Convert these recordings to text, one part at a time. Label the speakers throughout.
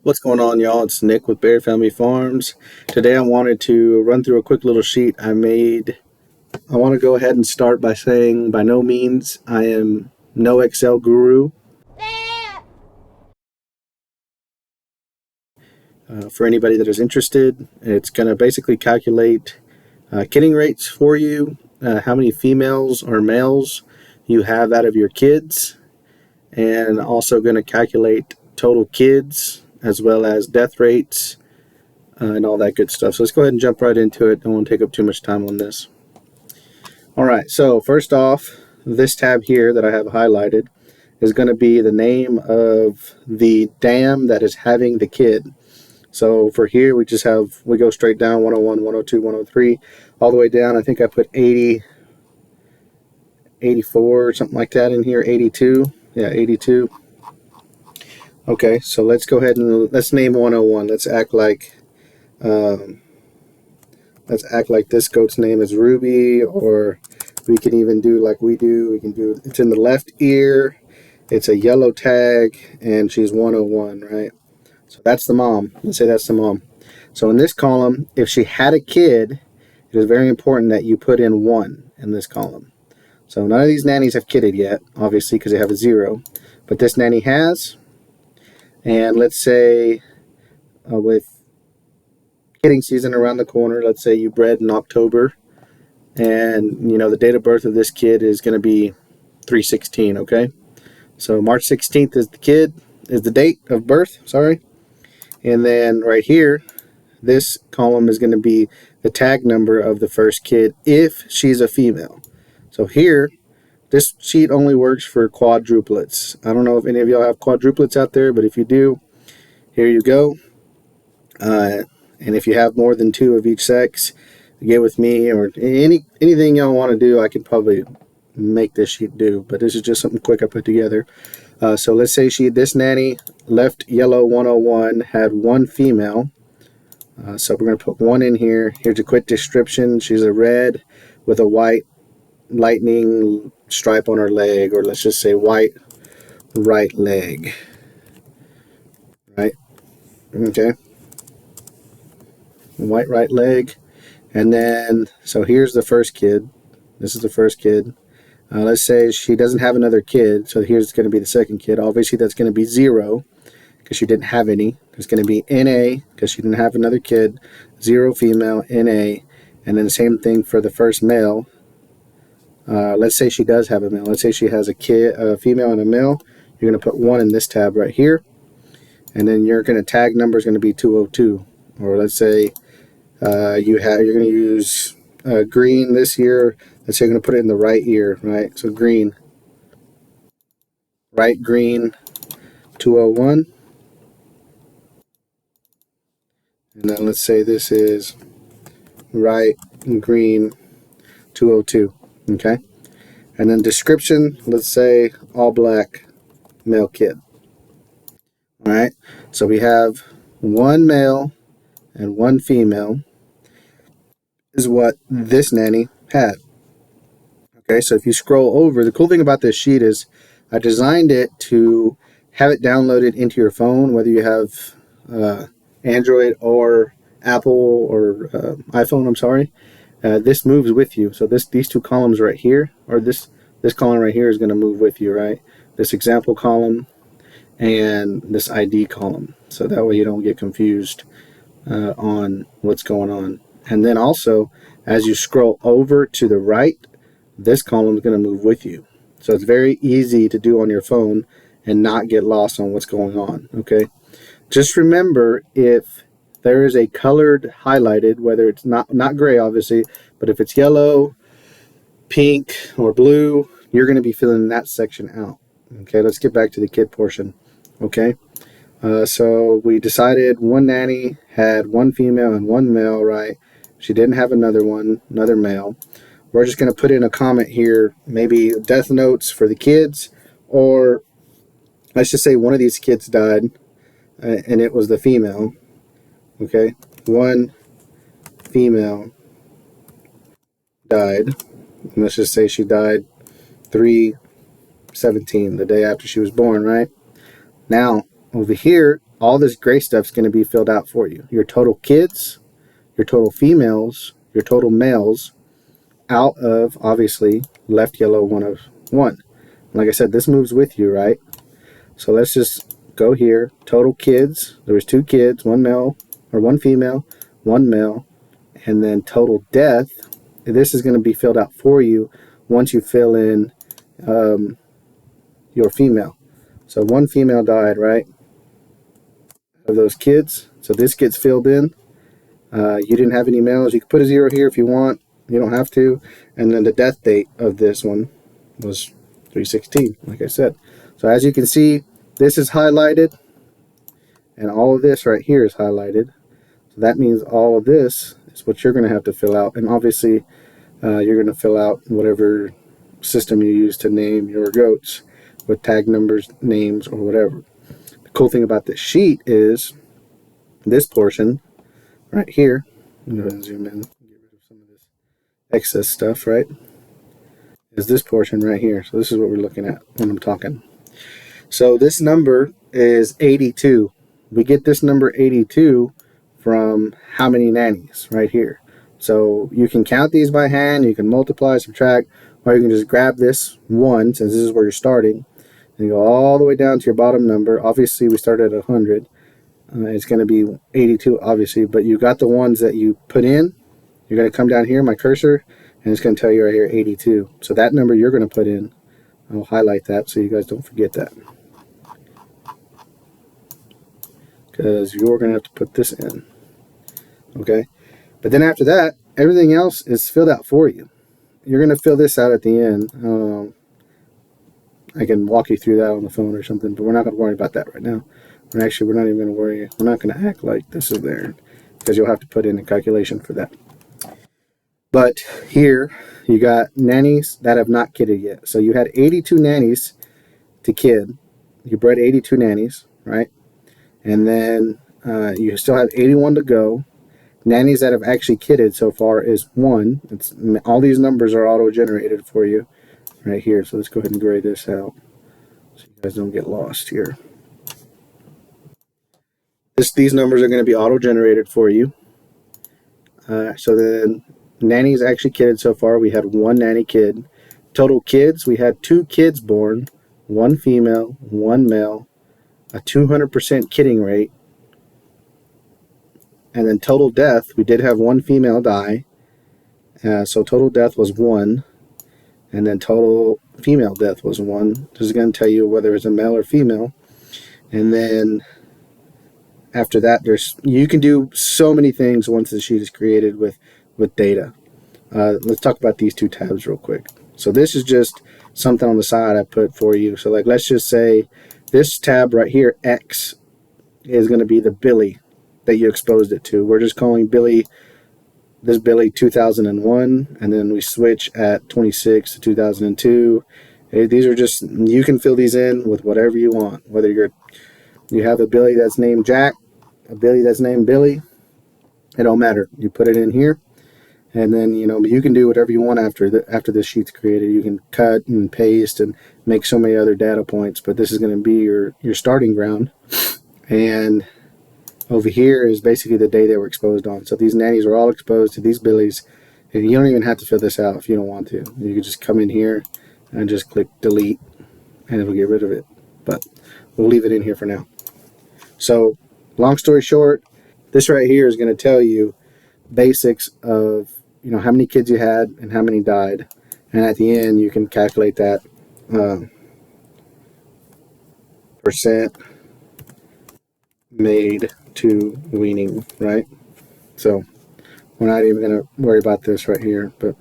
Speaker 1: What's going on, y'all? It's Nick with Bear Family Farms. Today I wanted to run through a quick little sheet I made. I want to go ahead and start by saying by no means I am no Excel guru. For anybody that is interested, it's going to basically calculate kidding rates for you, how many females or males you have out of your kids, and also going to calculate total kids as well as death rates and all that good stuff. So let's go ahead and jump right into it. Don't want to take up too much time on this. All right, so first off, this tab here that I have highlighted is going to be the name of the dam that is having the kid. So for here, we go straight down 101, 102, 103, all the way down. I think I put 80, 84, something like that in here, 82. Yeah, 82. Okay, so let's go ahead and let's name 101. Let's act like this goat's name is Ruby, or we can even do like we do. We can do it's in the left ear. It's a yellow tag, and she's 101, right? So that's the mom. Let's say that's the mom. So in this column, if she had a kid, it is very important that you put in 1 in this column. So none of these nannies have kidded yet, obviously, because they have a 0. But this nanny has. And let's say with kidding season around the corner, let's say you bred in October, and the date of birth of this kid is going to be 3/16, okay? So March 16th is the date of birth, sorry. And then right here, this column is going to be the tag number of the first kid if she's a female. So here, this sheet only works for quadruplets. I don't know if any of y'all have quadruplets out there, but if you do, here you go. And if you have more than 2 of each sex, get with me, or anything y'all want to do, I could probably make this sheet do, but this is just something quick I put together. So let's say this nanny left yellow 101 had 1 female. So we're going to put 1 in here. Here's a quick description. She's a red with a white lightning stripe on her leg, or let's just say white right leg. Right? Okay. White right leg. And then, so here's the first kid. This is the first kid. Let's say she doesn't have another kid, so here's going to be the second kid. Obviously, that's going to be 0 because she didn't have any. There's going to be NA because she didn't have another kid. 0 female, NA. And then the same thing for the first male. Let's say she does have a male. Let's say she has a female and a male. You're going to put 1 in this tab right here. And then you're going to tag number is going to be 202. Or let's say you're going to use green this year. Let's say you're going to put it in the right ear, right? So green, right green, 201. And then let's say this is right green, 202. Okay. And then description, let's say all black male kid. All right. So we have 1 male and 1 female is what this nanny had. Okay, so if you scroll over, the cool thing about this sheet is I designed it to have it downloaded into your phone, whether you have Android or Apple or iPhone, I'm sorry. This moves with you. So these 2 columns right here, or this column right here is going to move with you, right? This example column and this ID column. So that way you don't get confused on what's going on. And then also, as you scroll over to the right, this column is going to move with you. So it's very easy to do on your phone and not get lost on what's going on, okay? Just remember, if there is a colored highlighted, whether it's not gray, obviously, but if it's yellow, pink, or blue, you're going to be filling that section out. Okay, let's get back to the kid portion, okay? So we decided 1 nanny had 1 female and 1 male, right? She didn't have another male. We're just going to put in a comment here, maybe death notes for the kids, or let's just say one of these kids died, and it was the female. Okay, 1 female died. And let's just say she died 3/17, the day after she was born, right? Now, over here, all this gray stuff is going to be filled out for you. Your total kids, your total females, your total males, out of, obviously, left yellow 1 of 1. Like I said, this moves with you, right? So let's just go here. Total kids, there was 2 kids, 1 male, or 1 female, 1 male. And then total death, this is going to be filled out for you once you fill in your female. So 1 female died, right, of those kids. So this gets filled in. You didn't have any males. You can put a 0 here if you want. You don't have to. And then the death date of this one was 3/16, like I said. So as you can see, this is highlighted, and all of this right here is highlighted. So that means all of this is what you're going to have to fill out. And obviously, you're going to fill out whatever system you use to name your goats with tag numbers, names, or whatever. The cool thing about this sheet is this portion right here. I'm going to zoom in, get rid of some of this excess stuff, right? Is this portion right here. So this is what we're looking at when I'm talking. So this number is 82. We get this number 82 from how many nannies right here. So you can count these by hand, you can multiply, subtract, or you can just grab this 1, since this is where you're starting, and go all the way down to your bottom number. Obviously we started at 100. It's going to be 82, obviously, but you got the ones that you put in. You're going to come down here, my cursor, and it's going to tell you right here 82. So that number you're going to put in, I'll highlight that so you guys don't forget that, because you're going to have to put this in. Okay, but then after that, everything else is filled out for you. You're going to fill this out at the end. I can walk you through that on the phone or something, but we're not going to worry about that right now. We're not even going to worry. We're not going to act like this is there, because you'll have to put in a calculation for that. But here you got nannies that have not kidded yet. So you had 82 nannies to kid. You bred 82 nannies, right? And then you still have 81 to go. Nannies that have actually kidded so far is 1. All these numbers are auto-generated for you right here. So let's go ahead and gray this out so you guys don't get lost here. These numbers are going to be auto-generated for you. So then nannies actually kidded so far. We had 1 nanny kid. Total kids, we had 2 kids born, 1 female, 1 male, a 200% kidding rate. And then total death, we did have 1 female die. So total death was 1. And then total female death was 1. This is going to tell you whether it's a male or female. And then after that, you can do so many things once the sheet is created with data. Let's talk about these 2 tabs real quick. So this is just something on the side I put for you. So like, let's just say this tab right here, X, is going to be the Billy that you exposed it to. We're just calling Billy, this Billy 2001, and then we switch at 26 to 2002. These are just, you can fill these in with whatever you want, whether you have a Billy that's named Jack, a Billy that's named Billy, it don't matter. You put it in here, and then you can do whatever you want after this sheet's created. You can cut and paste and make so many other data points, but this is going to be your starting ground. And over here is basically the day they were exposed on. So these nannies were all exposed to these Billies, and you don't even have to fill this out if you don't want to. You can just come in here and just click delete, and it'll get rid of it. But we'll leave it in here for now. So long story short, this right here is going to tell you basics of how many kids you had and how many died, and at the end you can calculate that percent made to weaning, right? So we're not even going to worry about this right here, but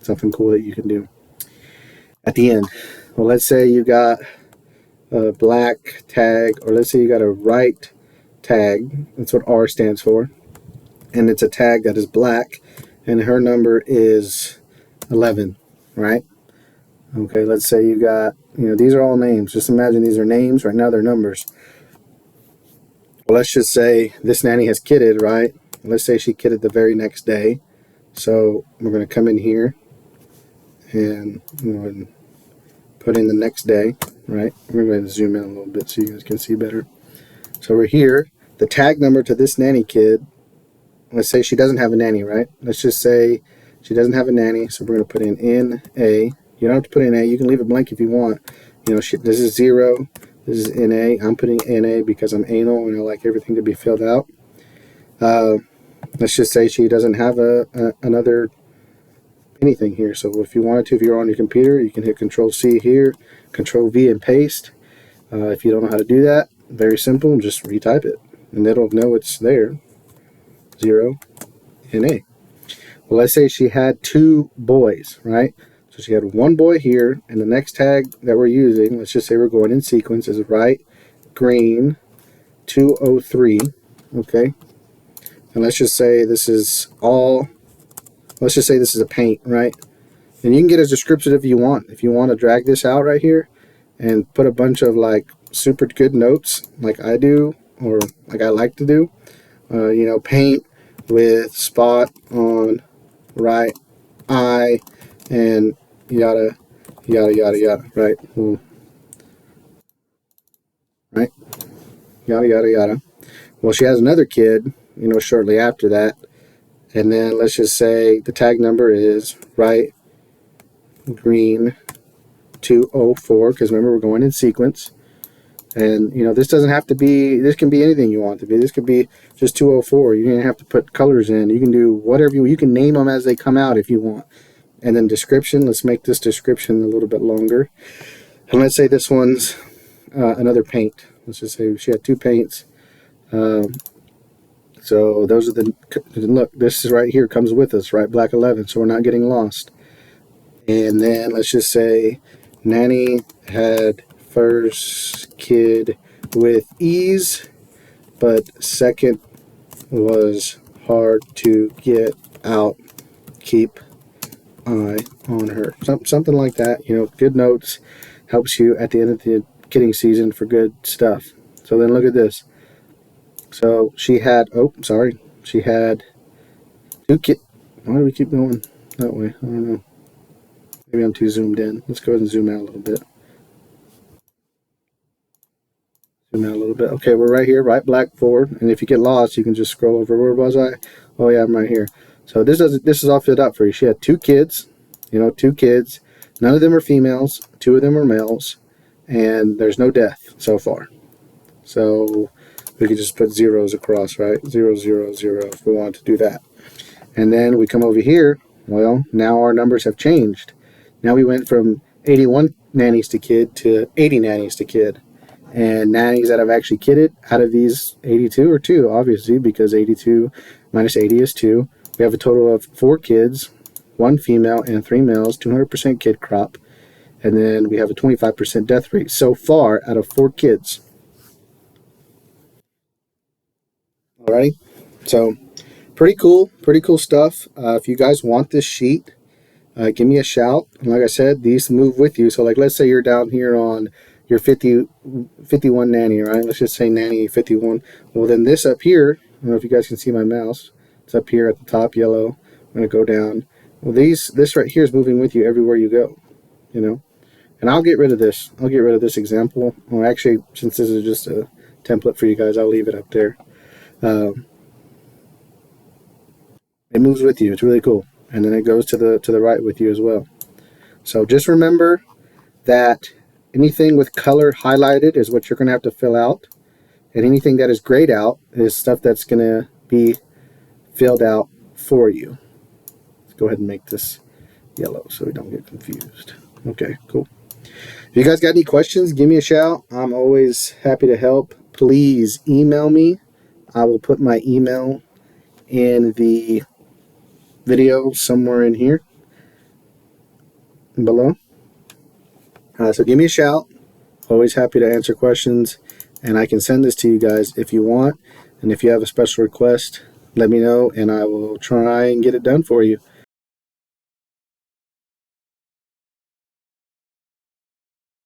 Speaker 1: something cool that you can do at the end. Well, let's say you got a black tag, or let's say you got a right tag. That's what R stands for, and it's a tag that is black, and her number is 11, right? Okay, let's say you got, these are all names. Just imagine these are names. Right now they're numbers. Well, let's just say this nanny has kidded, right? Let's say she kidded the very next day. So we're going to come in here and put in the next day. right? We're going to zoom in a little bit so you guys can see better. So we're here. The tag number to this nanny kid, let's say she doesn't have a nanny, right? Let's just say she doesn't have a nanny, so we're going to put in NA. You don't have to put in A. You can leave it blank if you want. You know, this is 0. This is NA. I'm putting NA because I'm anal and I like everything to be filled out. Let's just say she doesn't have another anything here. So if you wanted to, if you're on your computer, you can hit Control-C here, Control-V and paste. If you don't know how to do that, very simple, just retype it. And it'll know it's there. 0 NA. Well, let's say she had 2 boys, right? So she had 1 boy here, and the next tag that we're using, let's just say we're going in sequence, is right green 203, okay? And let's just say this is all, let's just say this is a paint, right? And you can get as descriptive if you want. If you want to drag this out right here and put a bunch of like super good notes like I do, or like I like to do, you know, paint with spot on right eye and yada yada yada yada, right? Right, yada yada yada. Well, she has another kid, you know, shortly after that, and then let's just say the tag number is right green 204, because remember we're going in sequence. And you know, this doesn't have to be, this can be anything you want it to be. This could be just 204. You don't have to put colors in. You can do whatever you can name them as they come out if you want. And then description, let's make this description a little bit longer. And let's say this one's another paint. Let's just say she had 2 paints. So those are the, look, this is right here, comes with us, right? Black 11, so we're not getting lost. And then let's just say nanny had first kid with ease, but second was hard to get out. Keep eye on her. Something like that. You know, good notes helps you at the end of the kidding season for good stuff. So then look at this. So she had, oh, sorry, she had 2 kids. Why do we keep going that way? I don't know. Maybe I'm too zoomed in. Let's go ahead and zoom out a little bit. Zoom out a little bit. Okay, we're right here, right black forward. And if you get lost, you can just scroll over. Where was I? Oh yeah, I'm right here. So this is all filled out for you. She had 2 kids, you know, 2 kids. None of them are females. 2 of them are males. And there's no death so far. So we could just put zeros across, right? 0, 0, 0 if we wanted to do that. And then we come over here. Well, now our numbers have changed. Now we went from 81 nannies to kid to 80 nannies to kid. And nannies that have actually kidded out of these 82 are 2, obviously, because 82 minus 80 is 2. We have a total of 4 kids, 1 female and 3 males, 200% kid crop. And then we have a 25% death rate so far out of 4 kids. Alrighty, so pretty cool stuff. If you guys want this sheet, give me a shout. And like I said, these move with you. So like, let's say you're down here on your 51 nanny, right? Let's just say nanny 51. Well, then this up here, I don't know if you guys can see my mouse. It's up here at the top, yellow. I'm going to go down. Well, this right here is moving with you everywhere you go, you know. And I'll get rid of this. I'll get rid of this example. Well, actually, since this is just a template for you guys, I'll leave it up there. It moves with you. It's really cool. And then it goes to the right with you as well. So just remember that anything with color highlighted is what you're going to have to fill out. And anything that is grayed out is stuff that's going to be filled out for you. Let's go ahead and make this yellow so we don't get confused. Okay, cool. If you guys got any questions, give me a shout. I'm always happy to help. Please email me. I will put my email in the video somewhere in here below. So give me a shout. Always happy to answer questions, and I can send this to you guys if you want. And if you have a special request, let me know and I will try and get it done for you.